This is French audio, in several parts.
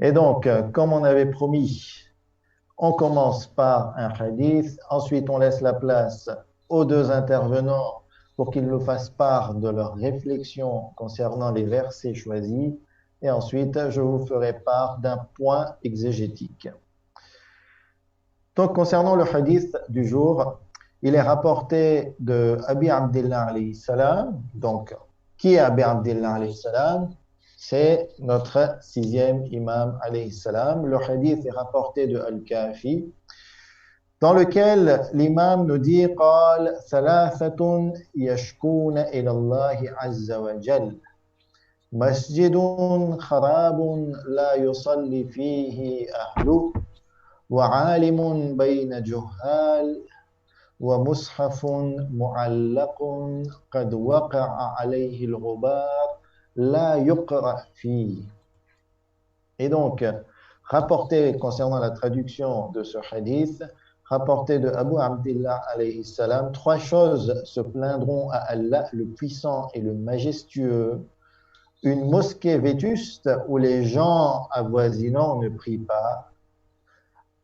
Et donc, comme on avait promis, on commence par un hadith, ensuite on laisse la place aux deux intervenants pour qu'ils nous fassent part de leurs réflexions concernant les versets choisis, et ensuite je vous ferai part d'un point exégétique. Donc, concernant le hadith du jour, il est rapporté de Abi Abdillah alayhi salam. Donc, qui est Abi Abdillah alayhi salam? C'est notre sixième imam alayhi salam. Le hadith est rapporté de Al-Kafi, dans lequel l'imam nous dit قال ثلاثة يشكون إلى الله عز وجل مسجد خراب لا يصلي فيه أهله وعالم بين جهال ومصحف معلق قد وقع عليه الغبار لا يقرأ فيه. Et donc, rapporté concernant la traduction de ce hadith, rapporté de Abu Abdillah alayhi salam, trois choses se plaindront à Allah, le puissant et le majestueux. Une mosquée vétuste où les gens avoisinants ne prient pas,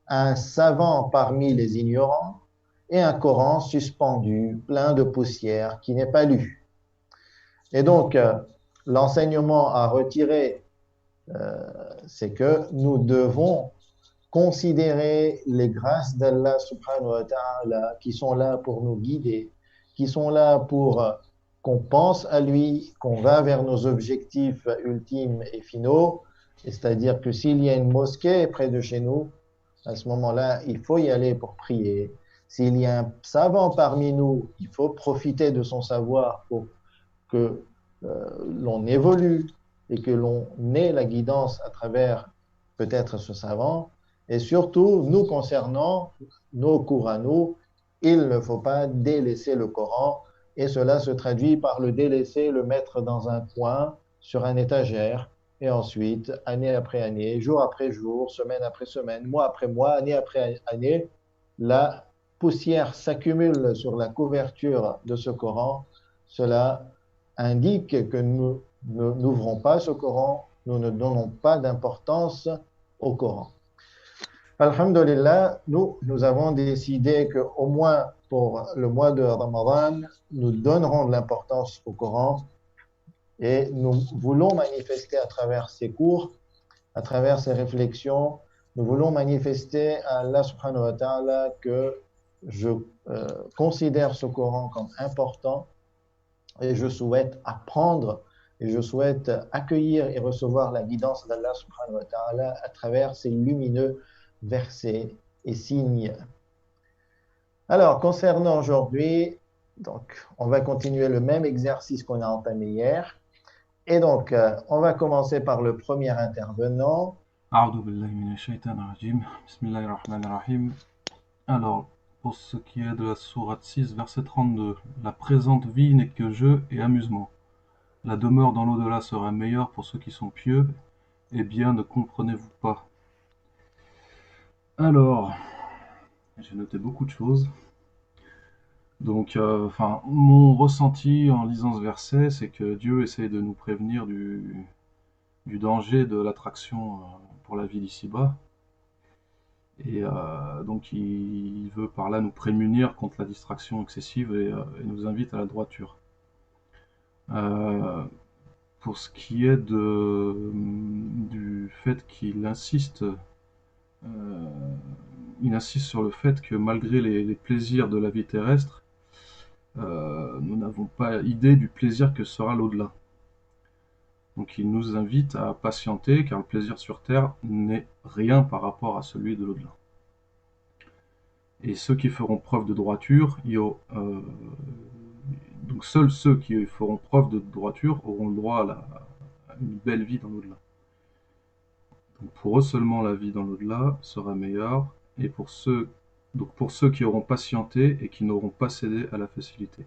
un savant parmi les ignorants et un Coran suspendu, plein de poussière, qui n'est pas lu. Et donc, l'enseignement à retirer, euh, c'est que nous devons considérer les grâces d'Allah subhanahu wa ta'ala qui sont là pour nous guider, qui sont là pour qu'on pense à lui, qu'on va vers nos objectifs ultimes et finaux. C'est-à-dire que s'il y a une mosquée près de chez nous, à ce moment-là, il faut y aller pour prier. S'il y a un savant parmi nous, il faut profiter de son savoir pour que l'on évolue et que l'on ait la guidance à travers peut-être ce savant. Et surtout, nous concernant nos cours à nous, il ne faut pas délaisser le Coran. Et cela se traduit par le délaisser, le mettre dans un coin, sur un étagère. Et ensuite, année après année, jour après jour, semaine après semaine, mois après mois, année après année, la poussière s'accumule sur la couverture de ce Coran. Cela indique que nous n'ouvrons pas ce Coran, nous ne donnons pas d'importance au Coran. Alhamdulillah, nous avons décidé qu'au moins pour le mois de Ramadan, nous donnerons de l'importance au Coran et nous voulons manifester à travers ces cours, à travers ces réflexions, nous voulons manifester à Allah subhanahu wa ta'ala que je considère ce Coran comme important et je souhaite apprendre et je souhaite accueillir et recevoir la guidance d'Allah subhanahu wa ta'ala à travers ces lumineux versets et signes. Alors, concernant aujourd'hui, donc, on va continuer le même exercice qu'on a entamé hier. Et donc, on va commencer par le premier intervenant. أعوذ بالله من الشيطان الرجيم بسم الله الرحمن الرحيم. Alors, pour ce qui est de la sourate 6, verset 32, la présente vie n'est que jeu et amusement. La demeure dans l'au-delà sera meilleure pour ceux qui sont pieux. Eh bien, ne comprenez-vous pas? Alors, j'ai noté beaucoup de choses. Donc, mon ressenti en lisant ce verset, c'est que Dieu essaie de nous prévenir du danger de l'attraction pour la vie d'ici-bas. Et donc il veut par là nous prémunir contre la distraction excessive et nous invite à la droiture. Euh, pour ce qui est du fait il insiste sur le fait que malgré les plaisirs de la vie terrestre, nous n'avons pas idée du plaisir que sera l'au-delà. Donc il nous invite à patienter car le plaisir sur Terre n'est rien par rapport à celui de l'au-delà. Et ceux qui feront preuve de droiture, donc seuls ceux qui feront preuve de droiture auront le droit à une belle vie dans l'au-delà. Donc pour eux seulement la vie dans l'au-delà sera meilleure, et pour ceux qui auront patienté et qui n'auront pas cédé à la facilité.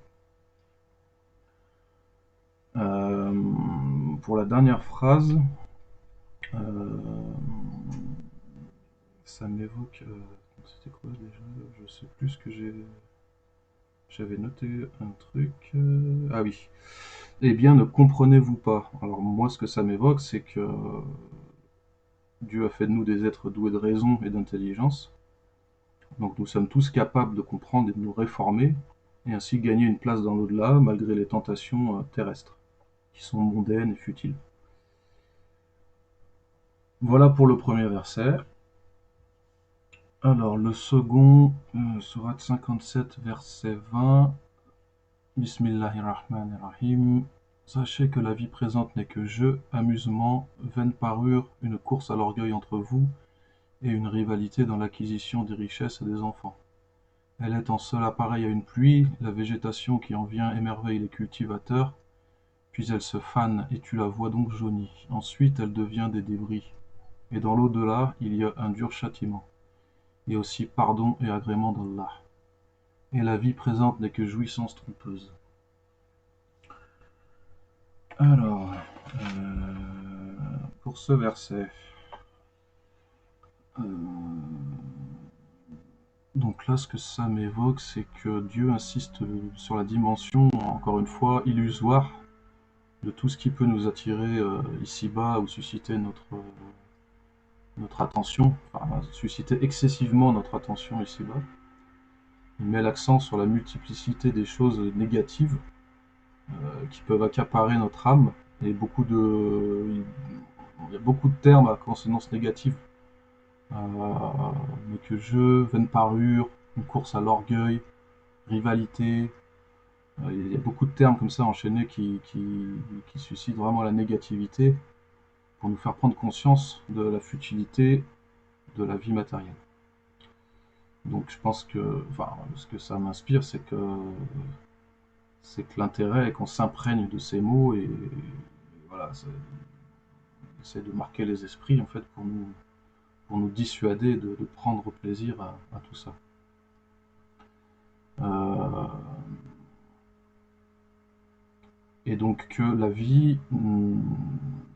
Euh, pour la dernière phrase, euh, ça m'évoque. C'était quoi déjà? Je sais plus ce que j'avais noté un truc. Ah oui. Eh bien, ne comprenez-vous pas? Alors moi, ce que ça m'évoque, c'est que Dieu a fait de nous des êtres doués de raison et d'intelligence. Donc nous sommes tous capables de comprendre et de nous réformer, et ainsi gagner une place dans l'au-delà, malgré les tentations terrestres, qui sont mondaines et futiles. Voilà pour le premier verset. Alors le second, sourate 57, verset 20. Bismillahirrahmanirrahim. Sachez que la vie présente n'est que jeu, amusement, vaine parure, une course à l'orgueil entre vous, et une rivalité dans l'acquisition des richesses et des enfants. Elle est en cela pareille à une pluie, la végétation qui en vient émerveille les cultivateurs, puis elle se fane et tu la vois donc jaunie. Ensuite elle devient des débris. Et dans l'au-delà, il y a un dur châtiment, et aussi pardon et agrément d'Allah. Et la vie présente n'est que jouissance trompeuse. Alors, pour ce verset, euh, donc là, ce que ça m'évoque, c'est que Dieu insiste sur la dimension, encore une fois, illusoire de tout ce qui peut nous attirer ici-bas ou susciter notre attention, enfin, susciter excessivement notre attention ici-bas. Il met l'accent sur la multiplicité des choses négatives qui peuvent accaparer notre âme, et il y a beaucoup de termes à consonance négative. Mais que jeu, vaine parure, une course à l'orgueil, rivalité. Il y a beaucoup de termes comme ça enchaînés qui suscitent vraiment la négativité pour nous faire prendre conscience de la futilité de la vie matérielle. Donc je pense que, enfin, ce que ça m'inspire, c'est que l'intérêt est qu'on s'imprègne de ces mots et voilà, essaie de marquer les esprits en fait pour nous dissuader de prendre plaisir à tout ça. Euh, et donc que la vie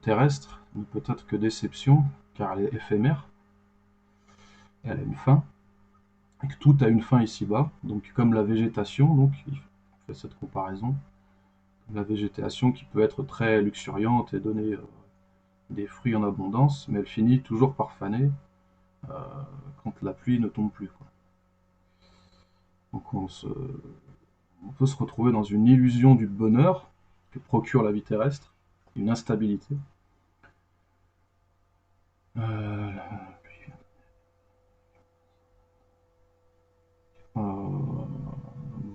terrestre ne peut être que déception, car elle est éphémère, elle a une fin, et que tout a une fin ici-bas, donc comme la végétation, donc il fait cette comparaison, la végétation qui peut être très luxuriante et donner des fruits en abondance, mais elle finit toujours par faner euh, quand la pluie ne tombe plus, quoi. Donc on peut se retrouver dans une illusion du bonheur que procure la vie terrestre, une instabilité. Euh,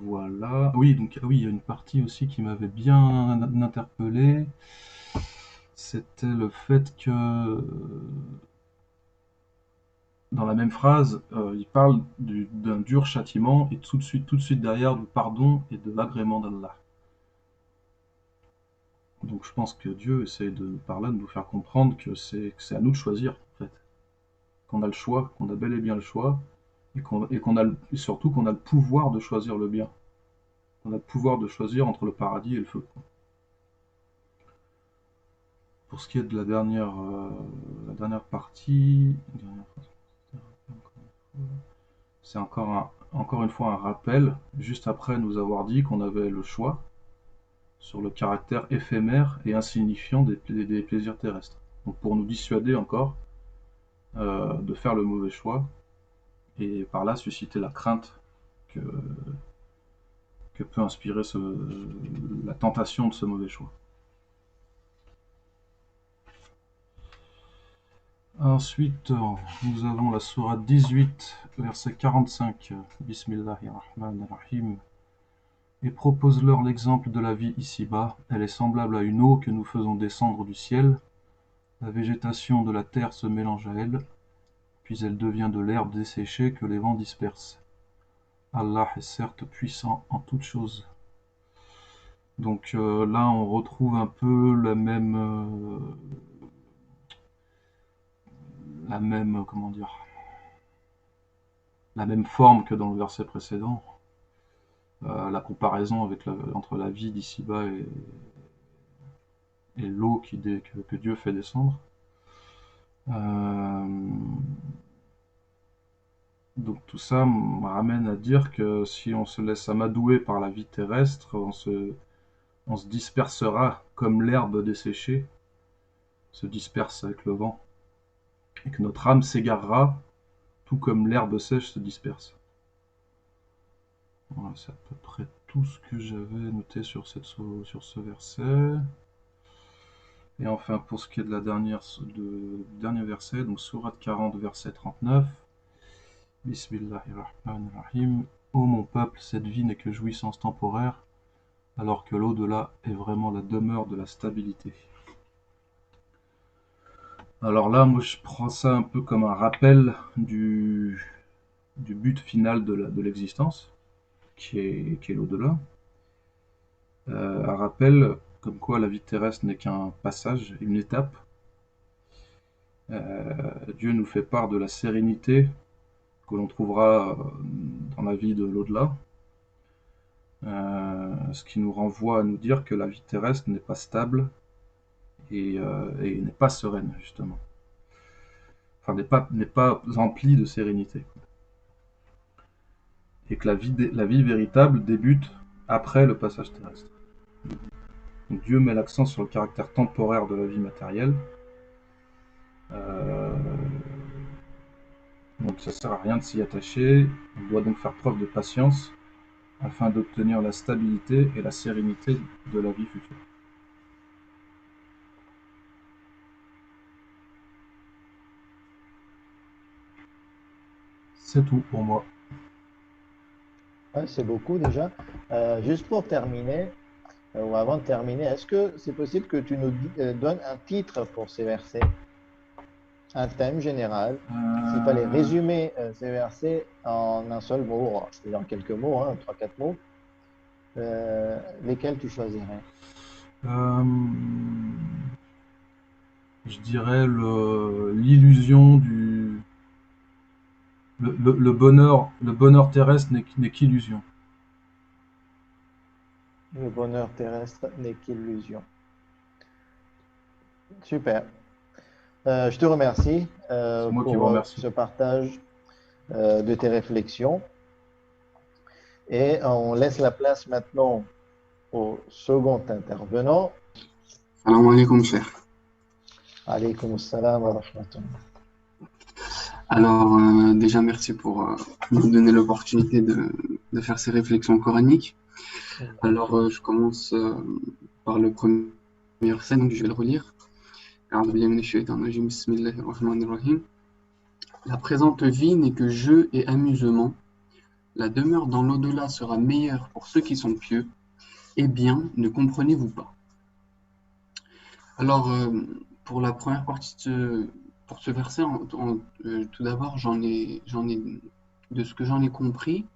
voilà. Oui, donc oui, il y a une partie aussi qui m'avait bien interpellé. C'était le fait que dans la même phrase, il parle d'un dur châtiment et tout de suite derrière du pardon et de l'agrément d'Allah. Donc je pense que Dieu essaie par là de nous faire comprendre que c'est à nous de choisir, en fait. Qu'on a le choix, qu'on a bel et bien le choix, et surtout qu'on a le pouvoir de choisir le bien. On a le pouvoir de choisir entre le paradis et le feu. Pour ce qui est de la dernière partie, c'est encore une fois un rappel, juste après nous avoir dit qu'on avait le choix sur le caractère éphémère et insignifiant des plaisirs terrestres. Donc pour nous dissuader encore de faire le mauvais choix et par là susciter la crainte que, que peut inspirer la tentation de ce mauvais choix. Ensuite, nous avons la sourate 18, verset 45, Bismillahirrahmanirrahim, et propose-leur l'exemple de la vie ici-bas. Elle est semblable à une eau que nous faisons descendre du ciel. La végétation de la terre se mélange à elle, puis elle devient de l'herbe desséchée que les vents dispersent. Allah est certes puissant en toutes choses. Donc là, on retrouve un peu comment dire, la même forme que dans le verset précédent. La comparaison entre la vie d'ici-bas et l'eau que Dieu fait descendre. Donc tout ça me ramène à dire que si on se laisse amadouer par la vie terrestre, on se dispersera comme l'herbe desséchée se disperse avec le vent. et que notre âme s'égarera, tout comme l'herbe sèche se disperse. Voilà, c'est à peu près tout ce que j'avais noté sur ce verset. Et enfin, pour ce qui est de dernier verset, donc Sourate 40, verset 39, Bismillahirrahmanirrahim. Ô mon peuple, cette vie n'est que jouissance temporaire, alors que l'au-delà est vraiment la demeure de la stabilité. Alors là, moi je prends ça un peu comme un rappel du but final de l'existence, qui est l'au-delà. Un rappel comme quoi la vie terrestre n'est qu'un passage, une étape. Dieu nous fait part de la sérénité que l'on trouvera dans la vie de l'au-delà, ce qui nous renvoie à nous dire que la vie terrestre n'est pas stable et n'est pas sereine, justement. Enfin, n'est pas remplie de sérénité. Et que la vie véritable débute après le passage terrestre. Donc Dieu met l'accent sur le caractère temporaire de la vie matérielle. Euh, donc ça sert à rien de s'y attacher. On doit donc faire preuve de patience afin d'obtenir la stabilité et la sérénité de la vie future. C'est tout pour moi. Ouais, c'est beaucoup déjà. Juste pour terminer, ou avant de terminer, est-ce que c'est possible que tu nous donnes un titre pour ces versets, un thème général? S'il fallait résumer ces versets en un seul mot, c'est-à-dire en quelques mots, hein, 3-4 mots, lesquels tu choisirais? Euh, je dirais l'illusion le bonheur terrestre n'est qu'illusion. Le bonheur terrestre n'est qu'illusion. Super. Je te remercie C'est moi qui vous pour remercie. ce partage de tes réflexions. Et on laisse la place maintenant au second intervenant. Salam alaikum, cher. Alaykoum salam wa rahmatullah. Alors, déjà, merci pour nous donner l'opportunité de faire ces réflexions coraniques. Alors, je commence par le premier verset, donc je vais le relire. La présente vie n'est que jeu et amusement. La demeure dans l'au-delà sera meilleure pour ceux qui sont pieux. Eh bien, ne comprenez-vous pas? Alors, pour la première partie pour ce verset, tout d'abord, de ce que j'en ai compris,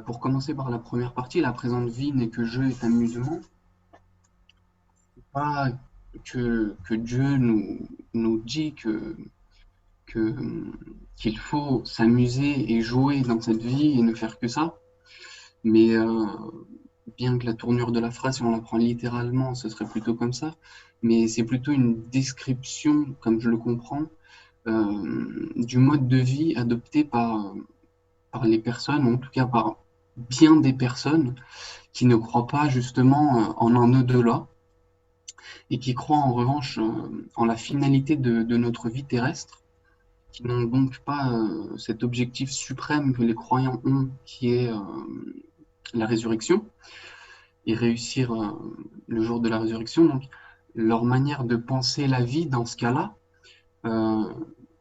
pour commencer par la première partie, la présente vie n'est que jeu et amusement. C'est pas que Dieu nous dit qu'il faut s'amuser et jouer dans cette vie et ne faire que ça. Mais bien que la tournure de la phrase, si on la prend littéralement, ce serait plutôt comme ça. Mais c'est plutôt une description, comme je le comprends, du mode de vie adopté par les personnes, ou en tout cas par bien des personnes qui ne croient pas justement en un au-delà et qui croient en revanche en la finalité de notre vie terrestre, qui n'ont donc pas cet objectif suprême que les croyants ont, qui est la résurrection et réussir le jour de la résurrection. Donc, leur manière de penser la vie dans ce cas-là euh,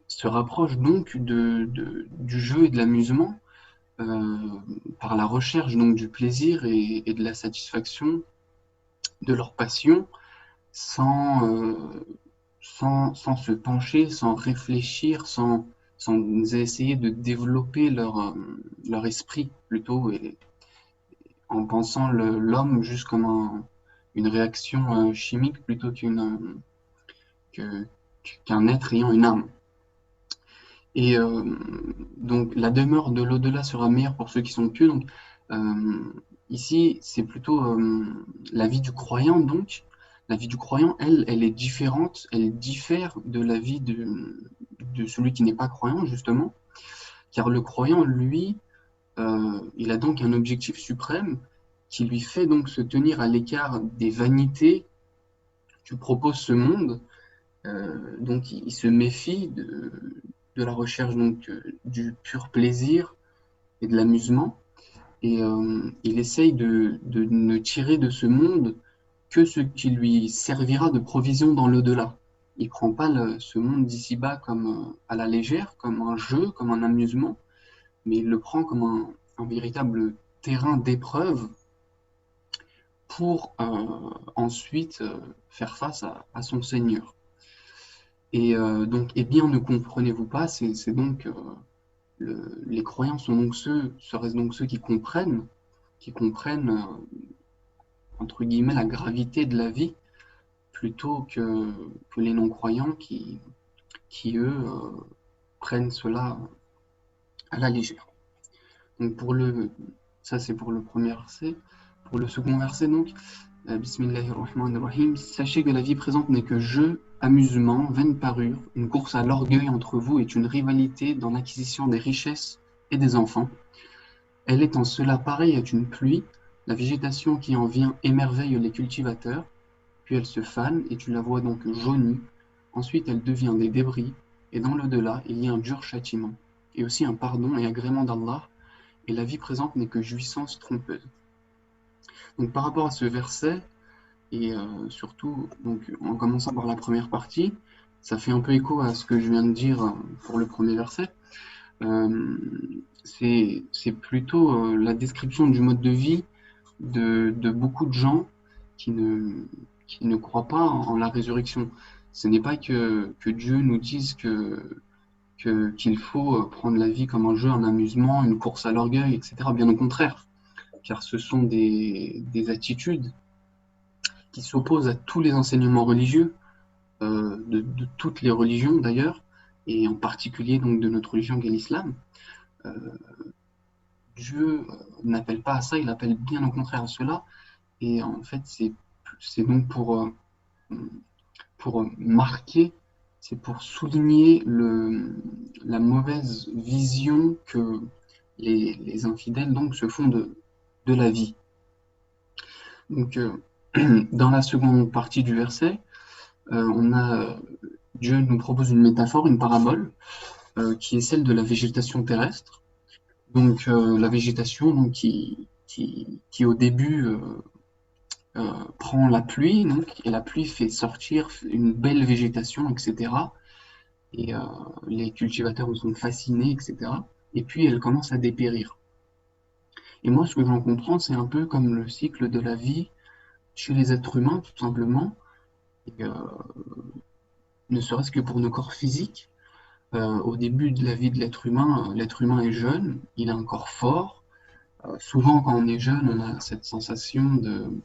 se rapproche donc du jeu et de l'amusement euh, par la recherche donc du plaisir et de la satisfaction de leur passion sans, sans se pencher, sans réfléchir, sans essayer de développer leur esprit plutôt et en pensant l'homme juste comme une réaction chimique plutôt que- qu'un être ayant une âme. Et donc la demeure de l'au-delà sera meilleure pour ceux qui sont pieux. Donc ici, c'est plutôt la vie du croyant. Donc la vie du croyant, elle est différente, elle diffère de la vie de celui qui n'est pas croyant justement, car le croyant, lui, il a donc un objectif suprême qui lui fait donc se tenir à l'écart des vanités que propose ce monde Donc il se méfie de la recherche donc, du pur plaisir et de l'amusement, et il essaye de ne tirer de ce monde que ce qui lui servira de provision dans l'au-delà. Il ne prend pas ce monde d'ici-bas comme à la légère, comme un jeu, comme un amusement, mais il le prend comme un véritable terrain d'épreuve pour ensuite faire face à son Seigneur. Et donc, eh bien, ne comprenez-vous pas, c'est donc les croyants seraient donc ceux qui comprennent entre guillemets la gravité de la vie plutôt que les non-croyants qui eux prennent cela à la légère. Donc ça c'est pour le premier verset. Pour le second verset donc, Bismillahirrahmanirrahim, sachez que la vie présente n'est que jeu, amusement, vaine parure, une course à l'orgueil entre vous est une rivalité dans l'acquisition des richesses et des enfants. Elle est en cela pareille à une pluie, la végétation qui en vient émerveille les cultivateurs, puis elle se fane et tu la vois donc jaunie, ensuite elle devient des débris, et dans l'au-delà il y a un dur châtiment, et aussi un pardon et agrément d'Allah, et la vie présente n'est que jouissance trompeuse. Donc par rapport à ce verset, et surtout donc, en commençant par la première partie, ça fait un peu écho à ce que je viens de dire pour le premier verset. C'est plutôt la description du mode de vie de beaucoup de gens qui ne croient pas en la résurrection. Ce n'est pas que Dieu nous dise qu'il faut prendre la vie comme un jeu, un amusement, une course à l'orgueil, etc. Bien au contraire, car ce sont des attitudes qui s'opposent à tous les enseignements religieux, de toutes les religions d'ailleurs, et en particulier donc de notre religion qu'est l'islam. Dieu n'appelle pas à ça, il appelle bien au contraire à cela, et en fait c'est donc pour marquer, c'est pour souligner la mauvaise vision que les infidèles donc se font de la vie. Donc dans la seconde partie du verset, Dieu nous propose une métaphore, une parabole, qui est celle de la végétation terrestre. Donc la végétation donc, qui au début prend la pluie, donc, et la pluie fait sortir une belle végétation, etc. Et les cultivateurs en sont fascinés, etc. Et puis elle commence à dépérir. Et moi, ce que j'en comprends, c'est un peu comme le cycle de la vie chez les êtres humains, tout simplement. Et, ne serait-ce que pour nos corps physiques. Au début de la vie de l'être humain est jeune, il a un corps fort. Souvent, quand on est jeune, on a cette sensation de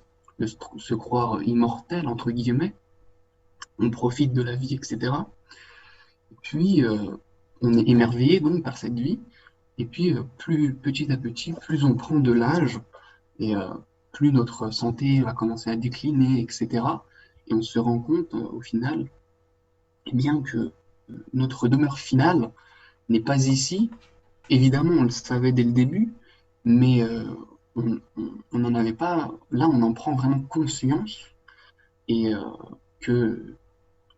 se croire immortel, entre guillemets. On profite de la vie, etc. Et puis, on est émerveillé donc par cette vie. Et puis, plus petit à petit, plus on prend de l'âge, et plus notre santé va commencer à décliner, etc. Et on se rend compte, au final, eh bien que notre demeure finale n'est pas ici. Évidemment, on le savait dès le début, mais on n'en avait pas. Là, on en prend vraiment conscience et que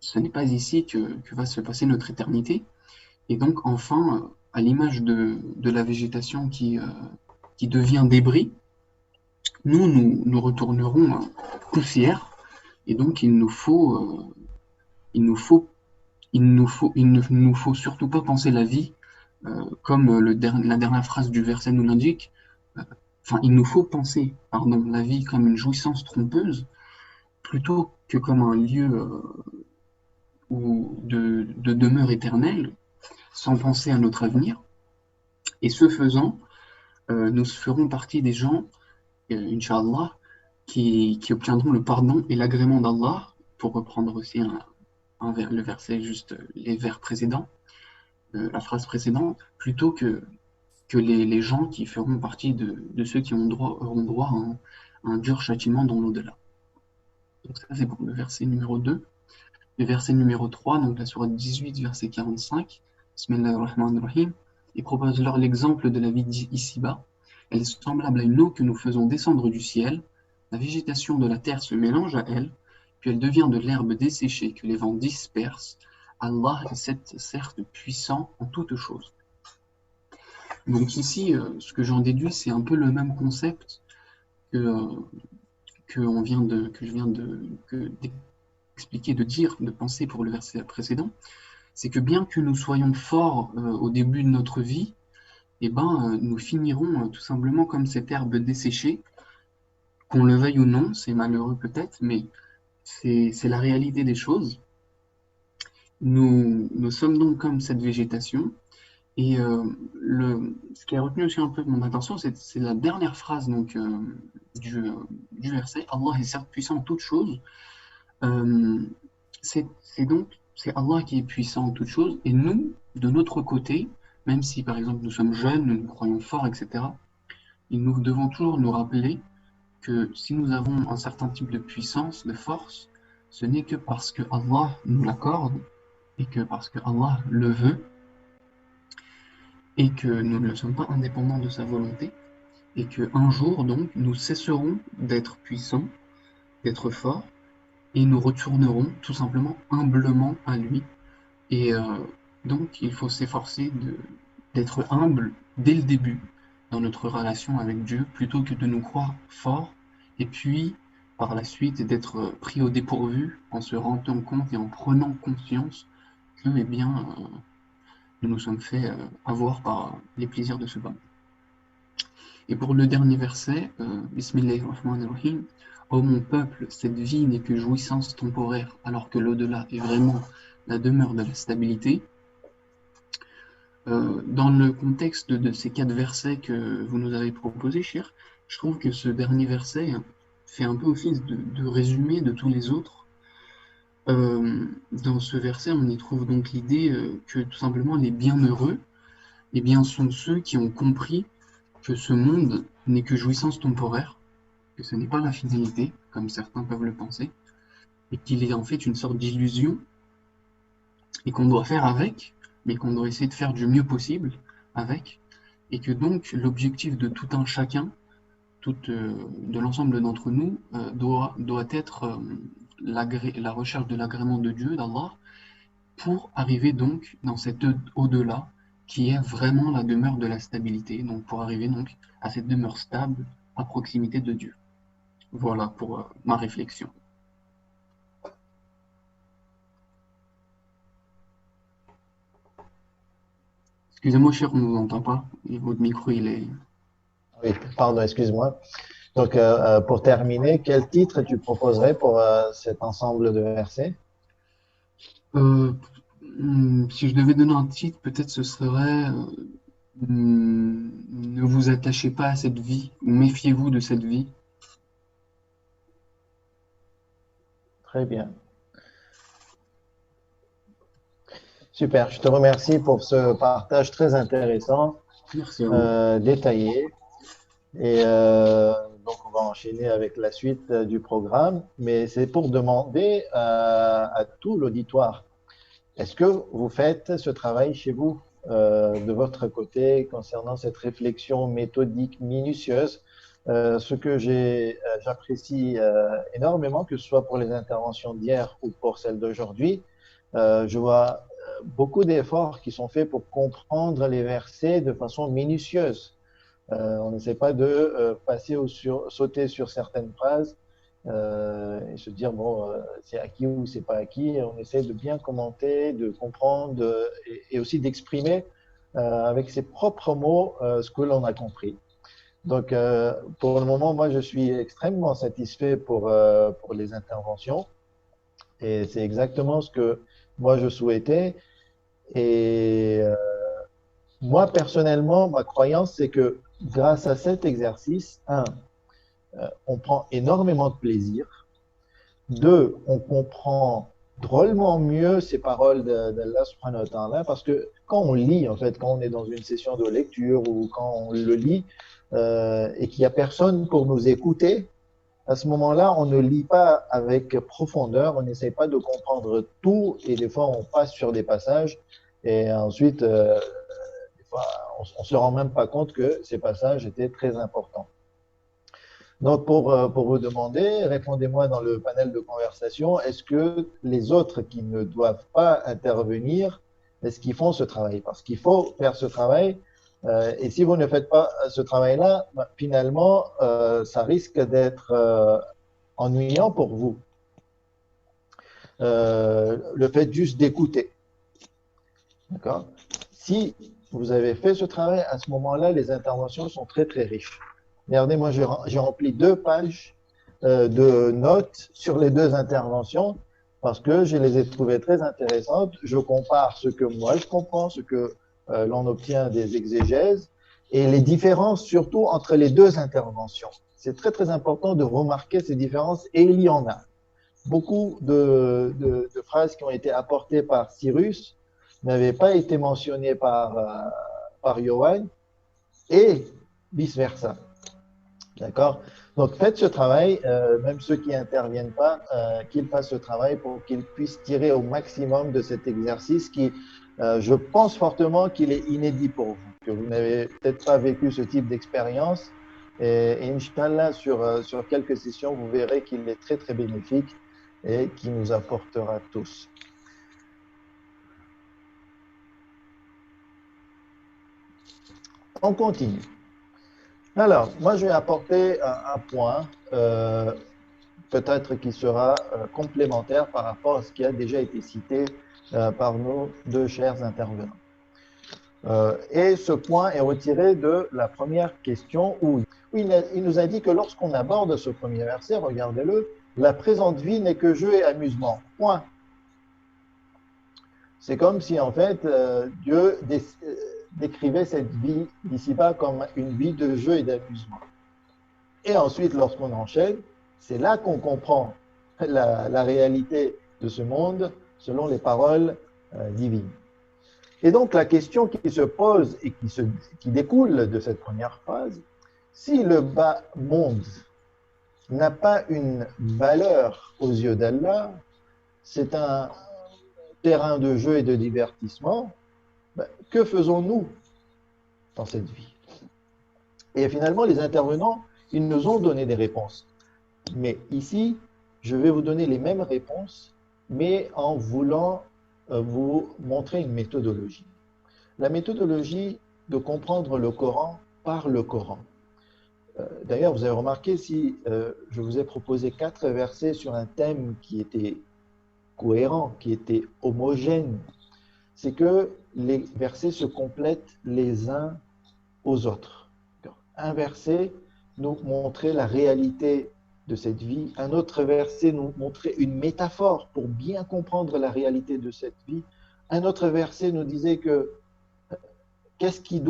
ce n'est pas ici que va se passer notre éternité. Et donc, enfin, à l'image de la végétation qui devient débris, nous retournerons poussière. Et donc, il ne nous faut surtout pas penser la vie comme la dernière phrase du verset nous l'indique. Il nous faut penser, la vie comme une jouissance trompeuse plutôt que comme un lieu de demeure éternelle, sans penser à notre avenir. Et ce faisant, nous ferons partie des gens, Inch'Allah, qui obtiendront le pardon et l'agrément d'Allah, pour reprendre aussi le verset juste les vers précédents, la phrase précédente, plutôt que les gens qui feront partie de ceux qui auront droit à un dur châtiment dans l'au-delà. Donc ça c'est pour le verset numéro 2. Le verset numéro 3, donc la sourate 18, verset 45, Bismillahirrahmanirrahim, il propose alors l'exemple de la vie ici-bas. Elle est semblable à une eau que nous faisons descendre du ciel. La végétation de la terre se mélange à elle, puis elle devient de l'herbe desséchée que les vents dispersent. Allah est certes puissant en toutes choses. Donc ici, ce que j'en déduis, c'est un peu le même concept que, que je viens d'expliquer, de dire, de penser pour le verset précédent. C'est que bien que nous soyons forts au début de notre vie, eh ben, nous finirons tout simplement comme cette herbe desséchée, qu'on le veuille ou non, c'est malheureux peut-être, mais c'est la réalité des choses. Nous sommes donc comme cette végétation, et ce qui a retenu aussi un peu mon attention, c'est la dernière phrase donc, du verset. Allah est certes puissant en toutes choses. Euh, c'est c'est Allah qui est puissant en toutes choses, et nous, de notre côté, même si par exemple nous sommes jeunes, nous nous croyons forts, etc., et nous devons toujours nous rappeler que si nous avons un certain type de puissance, de force, ce n'est que parce que Allah nous l'accorde, et que parce que Allah le veut, et que nous ne sommes pas indépendants de sa volonté, et qu'un jour, donc, nous cesserons d'être puissants, d'être forts, et nous retournerons tout simplement humblement à lui. Et donc, il faut s'efforcer d'être humble dès le début dans notre relation avec Dieu, plutôt que de nous croire forts, et puis, par la suite, d'être pris au dépourvu en se rendant compte et en prenant conscience que, eh bien, nous nous sommes fait avoir par les plaisirs de ce bas. Et pour le dernier verset, Bismillahirrahmanirrahim, ô mon peuple, cette vie n'est que jouissance temporaire, alors que l'au-delà est vraiment la demeure de la stabilité. Dans le contexte de ces 4 versets que vous nous avez proposés, Chir, je trouve que ce dernier verset fait un peu office de résumé de tous les autres. Dans ce verset, on y trouve donc l'idée que tout simplement les bienheureux, eh bien, sont ceux qui ont compris que ce monde n'est que jouissance temporaire, que ce n'est pas la finalité, comme certains peuvent le penser, et qu'il est en fait une sorte d'illusion, et qu'on doit faire avec, mais qu'on doit essayer de faire du mieux possible avec, et que donc l'objectif de tout un chacun, de l'ensemble d'entre nous, doit être la recherche de l'agrément de Dieu, d'Allah, pour arriver donc dans cet au-delà, qui est vraiment la demeure de la stabilité, donc pour arriver donc à cette demeure stable à proximité de Dieu. Voilà pour ma réflexion. Excusez-moi, cher, on ne vous entend pas. Et votre micro, il est... Oui, pardon, excuse-moi. Donc, pour terminer, quel titre tu proposerais pour cet ensemble de versets? Si je devais donner un titre, peut-être ce serait ne vous attachez pas à cette vie, ou méfiez-vous de cette vie. Très bien. Super, je te remercie pour ce partage très intéressant, Merci à vous. détaillé. Et donc, on va enchaîner avec la suite du programme. Mais c'est pour demander à tout l'auditoire, est-ce que vous faites ce travail chez vous de votre côté concernant cette réflexion méthodique minutieuse? Ce que j'apprécie énormément, que ce soit pour les interventions d'hier ou pour celles d'aujourd'hui, je vois beaucoup d'efforts qui sont faits pour comprendre les versets de façon minutieuse. On n'essaie pas de passer ou sauter sur certaines phrases et se dire, bon, c'est acquis ou c'est pas acquis. On essaie de bien commenter, de comprendre et aussi d'exprimer avec ses propres mots ce que l'on a compris. Donc, pour le moment, moi, je suis extrêmement satisfait pour les interventions et c'est exactement ce que moi, je souhaitais. Et moi, personnellement, ma croyance, c'est que grâce à cet exercice, on prend énormément de plaisir. 2, on comprend drôlement mieux ces paroles d'Allah subhanahu wa ta'ala parce que quand on lit, en fait, quand on est dans une session de lecture ou quand on le lit et qu'il n'y a personne pour nous écouter, à ce moment-là, on ne lit pas avec profondeur, on n'essaie pas de comprendre tout et des fois on passe sur des passages et ensuite, des fois, on ne se rend même pas compte que ces passages étaient très importants. Donc, pour vous demander, répondez-moi dans le panel de conversation, est-ce que les autres qui ne doivent pas intervenir, est-ce qu'ils font ce travail? Parce qu'il faut faire ce travail. Et si vous ne faites pas ce travail-là, bah, finalement, ça risque d'être ennuyant pour vous. Le fait juste d'écouter. D'accord? Si vous avez fait ce travail, à ce moment-là, les interventions sont très, très riches. Regardez, moi, j'ai rempli 2 pages de notes sur les 2 interventions parce que je les ai trouvées très intéressantes. Je compare ce que moi je comprends, ce que l'on obtient des exégèses et les différences surtout entre les 2 interventions. C'est très, très important de remarquer ces différences et il y en a. Beaucoup de phrases qui ont été apportées par Cyrus n'avaient pas été mentionnées par Johan et vice-versa. D'accord? Donc faites ce travail, même ceux qui n'interviennent pas, qu'ils fassent ce travail pour qu'ils puissent tirer au maximum de cet exercice qui, je pense fortement qu'il est inédit pour vous, que vous n'avez peut-être pas vécu ce type d'expérience. Et Inch'Allah, sur quelques sessions, vous verrez qu'il est très, très bénéfique et qui nous apportera tous. On continue. Alors, moi, je vais apporter un point, peut-être qui sera complémentaire par rapport à ce qui a déjà été cité par nos 2 chers intervenants. Et ce point est retiré de la première question où il nous a dit que lorsqu'on aborde ce premier verset, regardez-le, la présente vie n'est que jeu et amusement. Point. C'est comme si en fait Dieu décrivait cette vie d'ici-bas comme une vie de jeu et d'amusement. Et ensuite, lorsqu'on enchaîne, c'est là qu'on comprend la réalité de ce monde selon les paroles divines. Et donc la question qui se pose et qui découle de cette première phrase, si le bas monde n'a pas une valeur aux yeux d'Allah, c'est un terrain de jeu et de divertissement, ben, que faisons-nous dans cette vie? Et finalement, les intervenants, ils nous ont donné des réponses. Mais ici, je vais vous donner les mêmes réponses, mais en voulant vous montrer une méthodologie. La méthodologie de comprendre le Coran par le Coran. D'ailleurs, vous avez remarqué, si je vous ai proposé 4 versets sur un thème qui était cohérent, qui était homogène, c'est que les versets se complètent les uns aux autres. Un verset nous montrait la réalité de cette vie, un autre verset nous montrait une métaphore pour bien comprendre la réalité de cette vie, un autre verset nous disait que qu'est-ce qui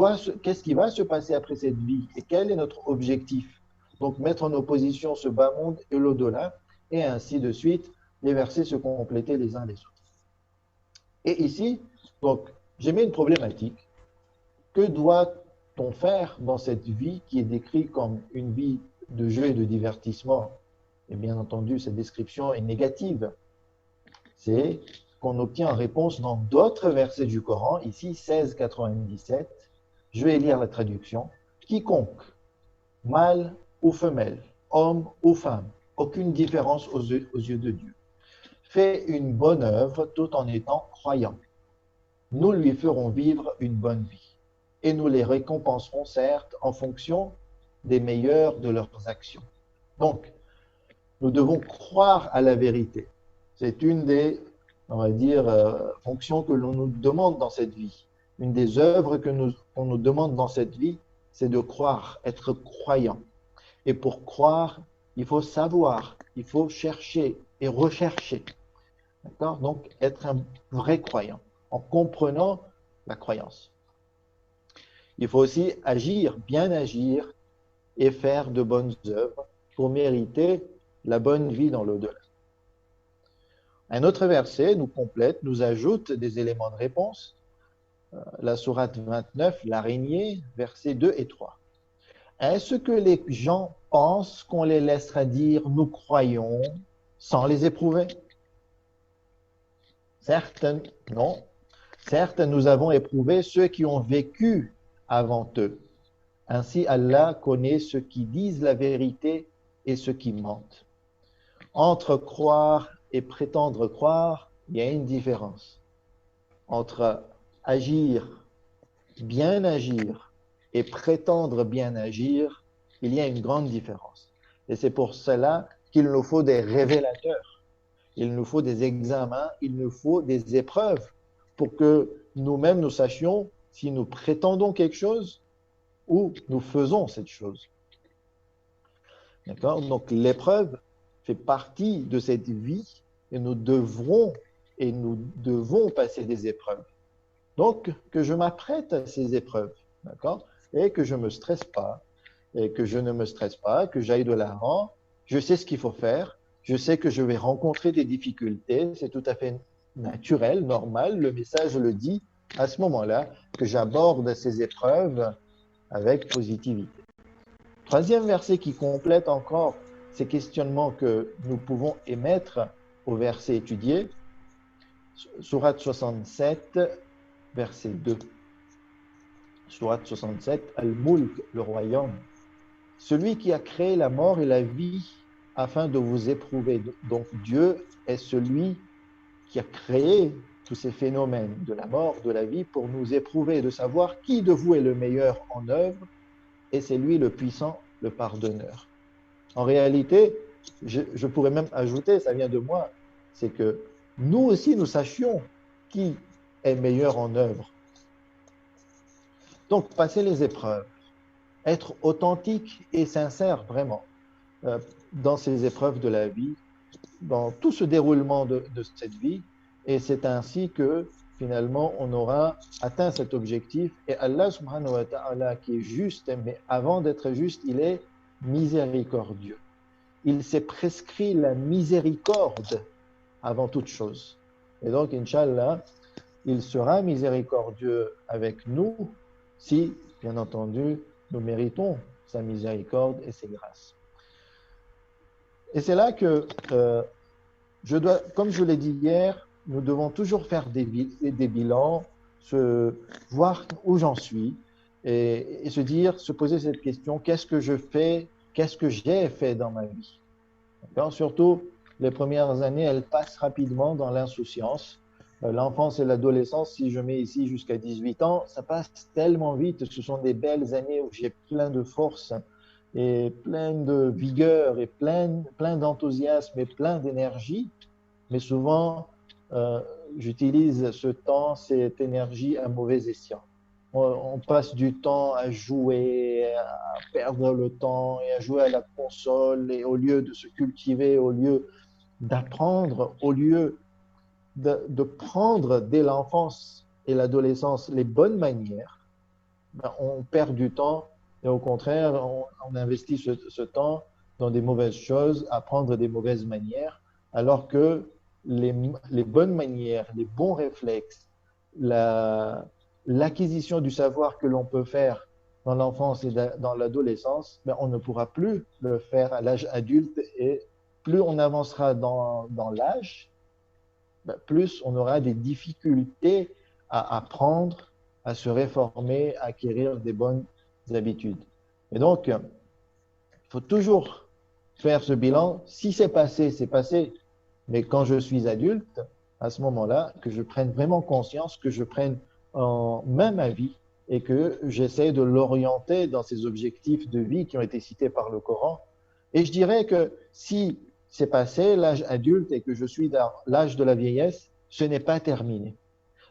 va se passer après cette vie et quel est notre objectif. Donc mettre en opposition ce bas monde et l'au-delà, et ainsi de suite, les versets se complétaient les uns les autres. Et ici, donc, j'ai mis une problématique. Que doit-on faire dans cette vie qui est décrite comme une vie de jeu et de divertissement? Et bien entendu, cette description est négative. C'est qu'on obtient en réponse dans d'autres versets du Coran, ici 16,97. Je vais lire la traduction. Quiconque, mâle ou femelle, homme ou femme, aucune différence aux yeux de Dieu, fait une bonne œuvre tout en étant croyant. Nous lui ferons vivre une bonne vie et nous les récompenserons certes en fonction des meilleures de leurs actions. Donc, nous devons croire à la vérité. C'est une des, on va dire, fonctions que l'on nous demande dans cette vie. Une des œuvres qu'on nous demande dans cette vie, c'est de croire, être croyant. Et pour croire, il faut savoir, il faut chercher et rechercher. D'accord? Donc, être un vrai croyant, en comprenant la croyance. Il faut aussi agir, bien agir, et faire de bonnes œuvres pour mériter la bonne vie dans l'au-delà. Un autre verset nous complète, nous ajoute des éléments de réponse. La sourate 29, l'araignée, versets 2 et 3. Est-ce que les gens pensent qu'on les laissera dire nous croyons sans les éprouver? Certes, non. Certes, nous avons éprouvé ceux qui ont vécu avant eux. Ainsi, Allah connaît ceux qui disent la vérité et ceux qui mentent. Entre croire et prétendre croire, il y a une différence. Entre bien agir et prétendre bien agir, il y a une grande différence. Et c'est pour cela qu'il nous faut des révélateurs, il nous faut des examens, il nous faut des épreuves pour que nous-mêmes nous sachions si nous prétendons quelque chose ou nous faisons cette chose. D'accord? Donc l'épreuve fait partie de cette vie et nous devons passer des épreuves. Donc que je m'apprête à ces épreuves, d'accord? Et que je me stresse pas, et que je ne me stresse pas, que j'aille de l'avant. Je sais ce qu'il faut faire. Je sais que je vais rencontrer des difficultés. C'est tout à fait naturel, normal. Le message le dit à ce moment-là que j'aborde ces épreuves avec positivité. Troisième verset qui complète encore ces questionnements que nous pouvons émettre au verset étudié, Sourate 67, verset 2. Sourate 67, Al-Mulk, le royaume. Celui qui a créé la mort et la vie afin de vous éprouver. Donc Dieu est celui qui a créé tous ces phénomènes de la mort, de la vie, pour nous éprouver, de savoir qui de vous est le meilleur en œuvre, et c'est lui le puissant, le pardonneur. En réalité, je pourrais même ajouter, ça vient de moi, c'est que nous aussi, nous sachions qui est meilleur en œuvre. Donc, passer les épreuves, être authentique et sincère vraiment dans ces épreuves de la vie, dans tout ce déroulement de cette vie, et c'est ainsi que finalement on aura atteint cet objectif. Et Allah subhanahu wa ta'ala qui est juste, mais avant d'être juste, il est miséricordieux. Il s'est prescrit la miséricorde avant toute chose. Et donc, Inch'Allah, il sera miséricordieux avec nous si, bien entendu, nous méritons sa miséricorde et ses grâces. Et c'est là que comme je l'ai dit hier, nous devons toujours faire des bilans, voir où j'en suis et se poser cette question, qu'est-ce que je fais, qu'est-ce que j'ai fait dans ma vie? Surtout, les premières années, elles passent rapidement dans l'insouciance. L'enfance et l'adolescence, si je mets ici jusqu'à 18 ans, ça passe tellement vite. Ce sont des belles années où j'ai plein de force et plein de vigueur et plein d'enthousiasme et plein d'énergie. Mais souvent, j'utilise ce temps, cette énergie à mauvais escient. On passe du temps à jouer, à perdre le temps et à jouer à la console, et au lieu de se cultiver, au lieu d'apprendre, au lieu de prendre dès l'enfance et l'adolescence les bonnes manières, on perd du temps et au contraire, on investit ce temps dans des mauvaises choses, à prendre des mauvaises manières, alors que les bonnes manières, les bons réflexes, l'acquisition du savoir que l'on peut faire dans l'enfance et dans l'adolescence, on ne pourra plus le faire à l'âge adulte, et plus on avancera dans l'âge, plus on aura des difficultés à apprendre, à se réformer, à acquérir des bonnes habitudes. Et donc, il faut toujours faire ce bilan. Si c'est passé, c'est passé. Mais quand je suis adulte, à ce moment-là, que je prenne vraiment conscience, que je prenne en main ma vie et que j'essaie de l'orienter dans ces objectifs de vie qui ont été cités par le Coran. Et je dirais que si c'est passé l'âge adulte et que je suis dans l'âge de la vieillesse, ce n'est pas terminé.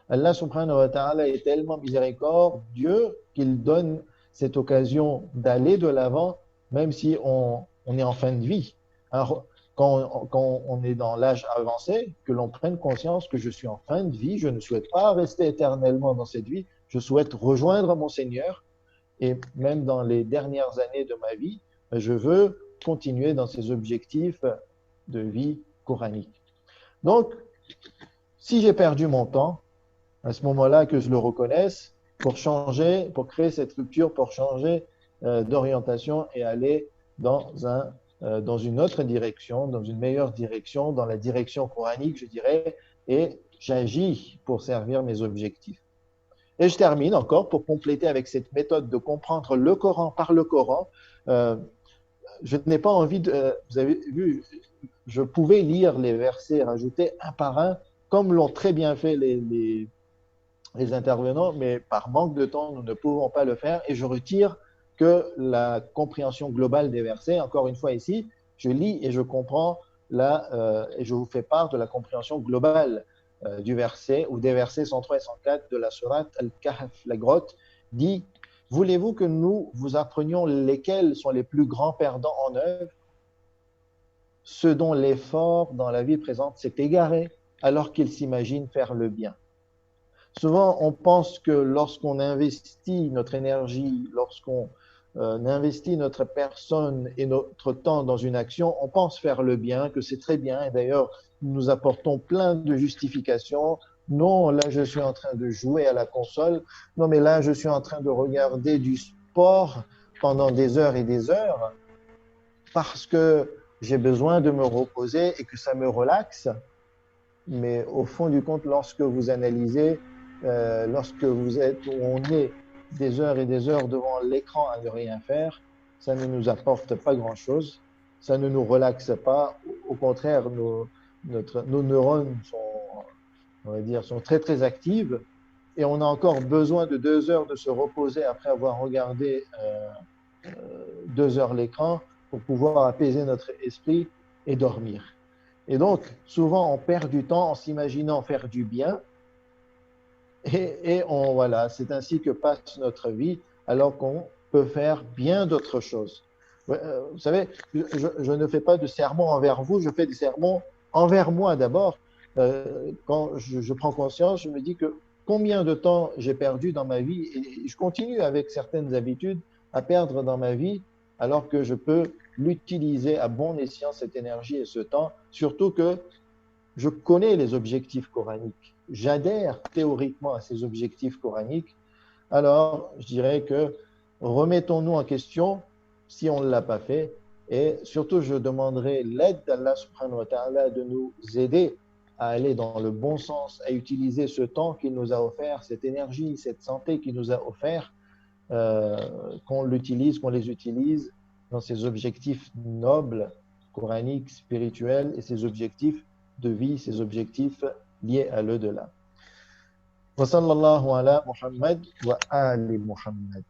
Allah subhanahu wa ta'ala est tellement miséricordieux qu'il donne cette occasion d'aller de l'avant, même si on est en fin de vie. Alors, quand on est dans l'âge avancé, que l'on prenne conscience que je suis en fin de vie, je ne souhaite pas rester éternellement dans cette vie, je souhaite rejoindre mon Seigneur, et même dans les dernières années de ma vie, je veux continuer dans ces objectifs de vie coranique. Donc, si j'ai perdu mon temps, à ce moment-là que je le reconnaisse, pour changer, pour créer cette rupture, pour changer d'orientation et aller dans une autre direction, dans une meilleure direction, dans la direction coranique, je dirais, et j'agis pour servir mes objectifs. Et je termine encore pour compléter avec cette méthode de comprendre le Coran par le Coran. je n'ai pas envie de. Vous avez vu, je pouvais lire les versets rajoutés un par un, comme l'ont très bien fait les intervenants, mais par manque de temps, nous ne pouvons pas le faire. Et je retire que la compréhension globale des versets. Encore une fois, ici, je lis et je comprends et je vous fais part de la compréhension globale du verset ou des versets 103 et 104 de la sourate Al-Kahf, la grotte, dit: voulez-vous que nous vous apprenions lesquels sont les plus grands perdants en œuvre? Ceux dont l'effort dans la vie présente s'est égaré alors qu'ils s'imaginent faire le bien. Souvent, on pense que lorsqu'on investit notre énergie, lorsqu'on investit notre personne et notre temps dans une action, on pense faire le bien, que c'est très bien. Et d'ailleurs, nous apportons plein de justifications. Non, là, je suis en train de jouer à la console. Non, mais là, je suis en train de regarder du sport pendant des heures et des heures parce que j'ai besoin de me reposer et que ça me relaxe. Mais au fond du compte, lorsque vous analysez, lorsque vous êtes où on est des heures et des heures devant l'écran à ne rien faire, ça ne nous apporte pas grand-chose, ça ne nous relaxe pas. Au contraire, nos neurones sont, on va dire, sont très très actives et on a encore besoin de 2 heures de se reposer après avoir regardé 2 heures l'écran pour pouvoir apaiser notre esprit et dormir. Et donc, souvent, on perd du temps en s'imaginant faire du bien voilà, c'est ainsi que passe notre vie alors qu'on peut faire bien d'autres choses. Vous savez, je ne fais pas de sermons envers vous, je fais des sermons envers moi d'abord. Quand je prends conscience, je me dis que combien de temps j'ai perdu dans ma vie et je continue avec certaines habitudes à perdre dans ma vie alors que je peux l'utiliser à bon escient, cette énergie et ce temps, surtout que je connais les objectifs coraniques, j'adhère théoriquement à ces objectifs coraniques, alors je dirais que remettons-nous en question si on ne l'a pas fait et surtout je demanderai l'aide d'Allah subhanahu wa ta'ala de nous aider à aller dans le bon sens, à utiliser ce temps qu'il nous a offert, cette énergie, cette santé qu'il nous a offert, qu'on les utilise dans ces objectifs nobles, coraniques, spirituels et ces objectifs de vie, ces objectifs liés à l'au-delà. Wa sallallahu ala Muhammad wa ali Muhammad.